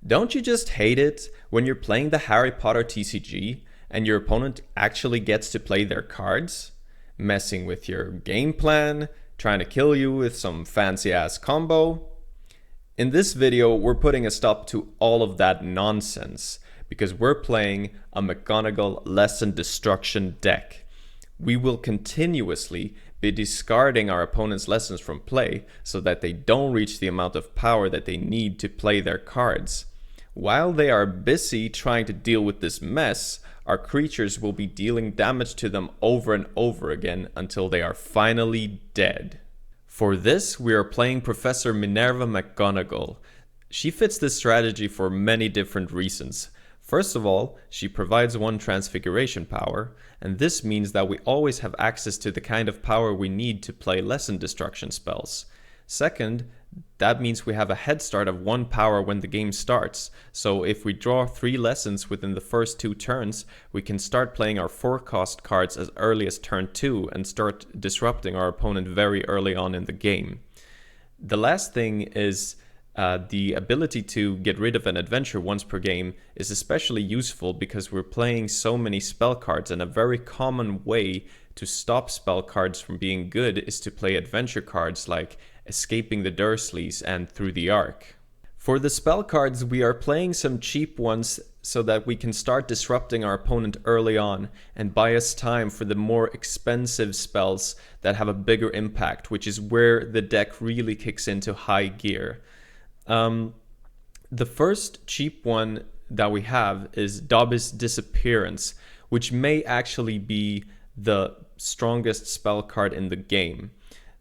Don't you just hate it when you're playing the Harry Potter TCG and your opponent actually gets to play their cards? Messing with your game plan, trying to kill you with some fancy ass combo? In this video, we're putting a stop to all of that nonsense because we're playing a McGonagall Lesson Destruction deck. We will continuously be discarding our opponent's lessons from play so that they don't reach the amount of power that they need to play their cards. While they are busy trying to deal with this mess, our creatures will be dealing damage to them over and over again until they are finally dead. For this, we are playing Professor Minerva McGonagall. She fits this strategy for many different reasons. First of all, she provides one transfiguration power, and this means that we always have access to the kind of power we need to play lesson destruction spells. Second, that means we have a head start of 1 power when the game starts, so if we draw 3 lessons within the first 2 turns, we can start playing our 4-cost cards as early as turn 2 and start disrupting our opponent very early on in the game. The last thing is the ability to get rid of an adventure once per game is especially useful because we're playing so many spell cards, and a very common way to stop spell cards from being good is to play adventure cards like Escaping the Dursleys and Through the Ark. For the spell cards, we are playing some cheap ones so that we can start disrupting our opponent early on and buy us time for the more expensive spells that have a bigger impact, which is where the deck really kicks into high gear. The first cheap one that we have is Dobby's Disappearance, which may actually be the strongest spell card in the game.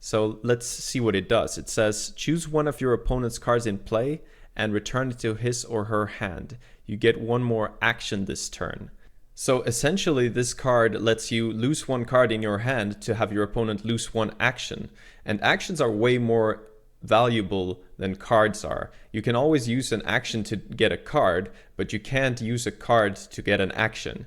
So let's see what it does. It says, choose one of your opponent's cards in play and return it to his or her hand. You get 1 more action this turn. So essentially this card lets you lose 1 card in your hand to have your opponent lose 1 action. And actions are way more valuable than cards are. You can always use an action to get a card, but you can't use a card to get an action.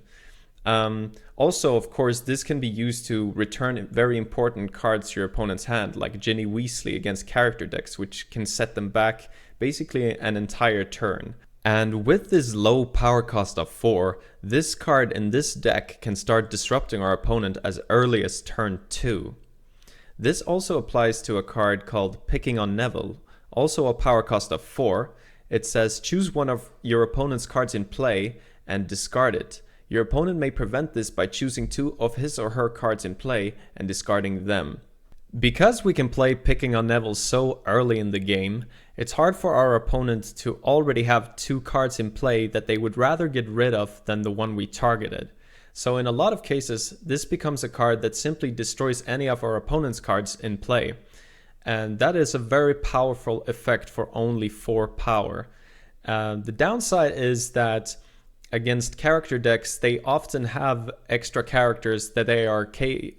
Also, of course, this can be used to return very important cards to your opponent's hand, like Ginny Weasley against character decks, which can set them back basically an entire turn. And with this low power cost of 4, this card in this deck can start disrupting our opponent as early as turn 2. This also applies to a card called Picking On Neville, also a power cost of 4. It says choose one of your opponent's cards in play and discard it. Your opponent may prevent this by choosing 2 of his or her cards in play and discarding them. Because we can play Picking On Neville so early in the game, it's hard for our opponent to already have 2 cards in play that they would rather get rid of than the one we targeted. So in a lot of cases, this becomes a card that simply destroys any of our opponent's cards in play. And that is a very powerful effect for only 4 power. The downside is that against character decks, they often have extra characters that they are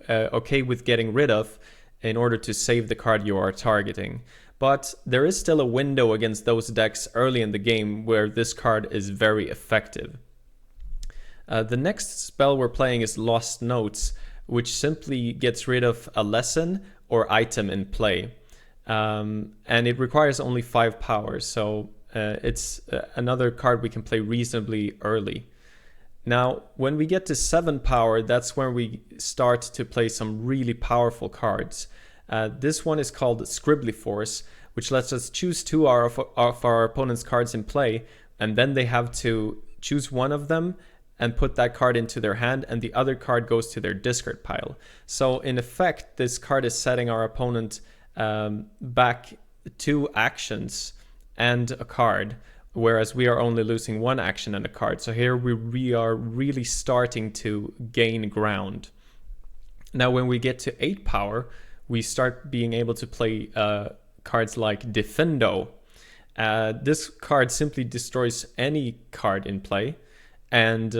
okay with getting rid of in order to save the card you are targeting. But there is still a window against those decks early in the game where this card is very effective. The next spell we're playing is Lost Notes, which simply gets rid of a lesson or item in play. And it requires only 5 power, so it's another card we can play reasonably early. Now, when we get to 7 power, that's when we start to play some really powerful cards. This one is called Scribblifors, which lets us choose 2 of our opponent's cards in play, and then they have to choose 1 of them and put that card into their hand, and the other card goes to their discard pile. So in effect, this card is setting our opponent back 2 actions and a card, whereas we are only losing 1 action and a card. So here we are really starting to gain ground. Now when we get to 8 power, we start being able to play cards like Diffindo. This card simply destroys any card in play, and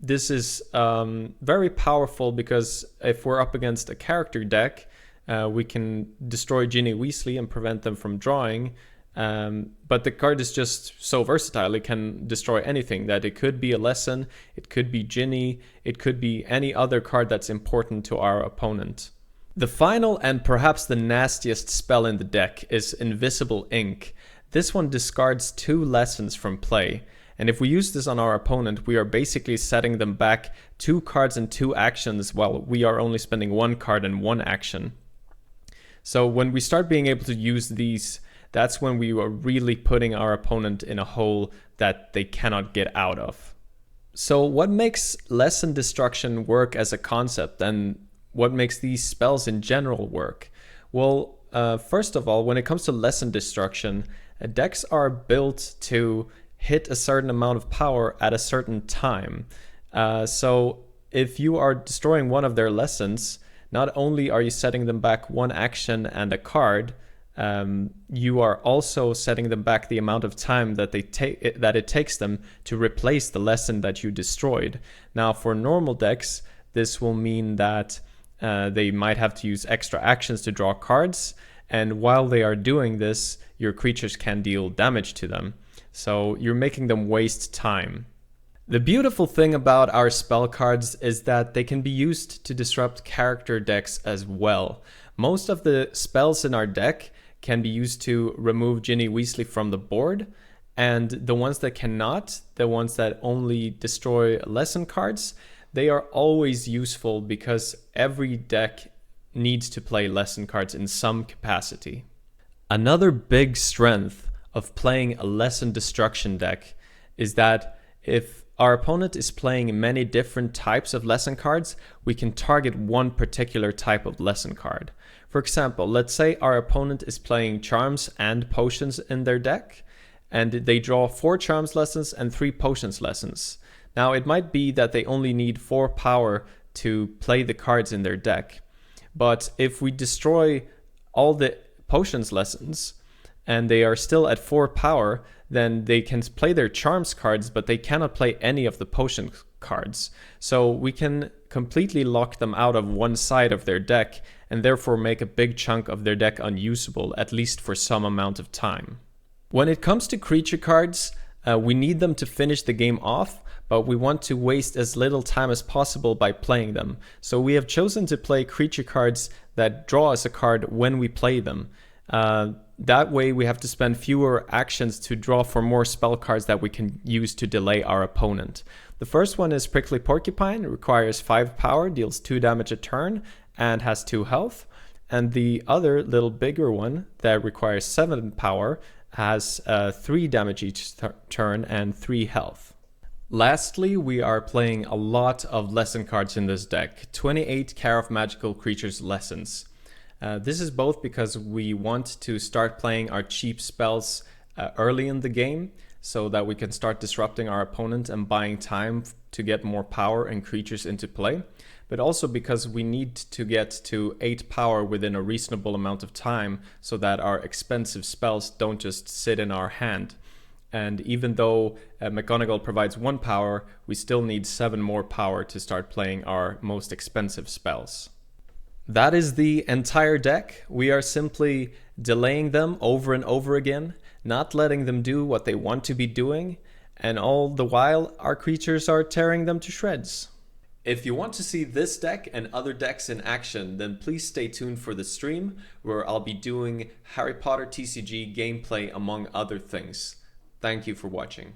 this is very powerful because if we're up against a character deck, we can destroy Ginny Weasley and prevent them from drawing. But the card is just so versatile, it can destroy anything. That it could be a lesson, it could be Ginny, it could be any other card that's important to our opponent. The final and perhaps the nastiest spell in the deck is Invisible Ink. This one discards 2 lessons from play, and if we use this on our opponent, we are basically setting them back 2 cards and 2 actions while we are only spending 1 card and 1 action. So when we start being able to use these, that's when we are really putting our opponent in a hole that they cannot get out of. So what makes lesson destruction work as a concept, and what makes these spells in general work? Well, first of all, when it comes to lesson destruction, decks are built to hit a certain amount of power at a certain time. So if you are destroying one of their lessons, not only are you setting them back 1 action and a card, you are also setting them back the amount of time that it takes them to replace the lesson that you destroyed. Now, for normal decks, this will mean that they might have to use extra actions to draw cards, and while they are doing this, your creatures can deal damage to them. So you're making them waste time. The beautiful thing about our spell cards is that they can be used to disrupt character decks as well. Most of the spells in our deck can be used to remove Ginny Weasley from the board, and the ones that cannot, the ones that only destroy lesson cards, they are always useful because every deck needs to play lesson cards in some capacity. Another big strength of playing a lesson destruction deck is that if our opponent is playing many different types of lesson cards, we can target one particular type of lesson card. For example, let's say our opponent is playing charms and potions in their deck, and they draw 4 charms lessons and 3 potions lessons. Now, it might be that they only need 4 power to play the cards in their deck, but if we destroy all the potions lessons and they are still at 4 power, then they can play their charms cards, but they cannot play any of the potion cards. So we can completely lock them out of one side of their deck and therefore make a big chunk of their deck unusable, at least for some amount of time. When it comes to creature cards, we need them to finish the game off, but we want to waste as little time as possible by playing them. So we have chosen to play creature cards that draw us a card when we play them. That way we have to spend fewer actions to draw for more spell cards that we can use to delay our opponent. The first one is Prickly Porcupine. It requires 5 power, deals 2 damage a turn, and has 2 health. And the other little bigger one that requires 7 power has 3 damage each turn and 3 health. Lastly, we are playing a lot of lesson cards in this deck, 28 Care of Magical Creatures lessons. This is both because we want to start playing our cheap spells early in the game so that we can start disrupting our opponent and buying time to get more power and creatures into play, but also because we need to get to 8 power within a reasonable amount of time so that our expensive spells don't just sit in our hand. And even though McGonagall provides 1 power, we still need 7 more power to start playing our most expensive spells. That is the entire deck. We are simply delaying them over and over again, not letting them do what they want to be doing, and all the while our creatures are tearing them to shreds. If you want to see this deck and other decks in action, then please stay tuned for the stream where I'll be doing Harry Potter TCG gameplay among other things. Thank you for watching.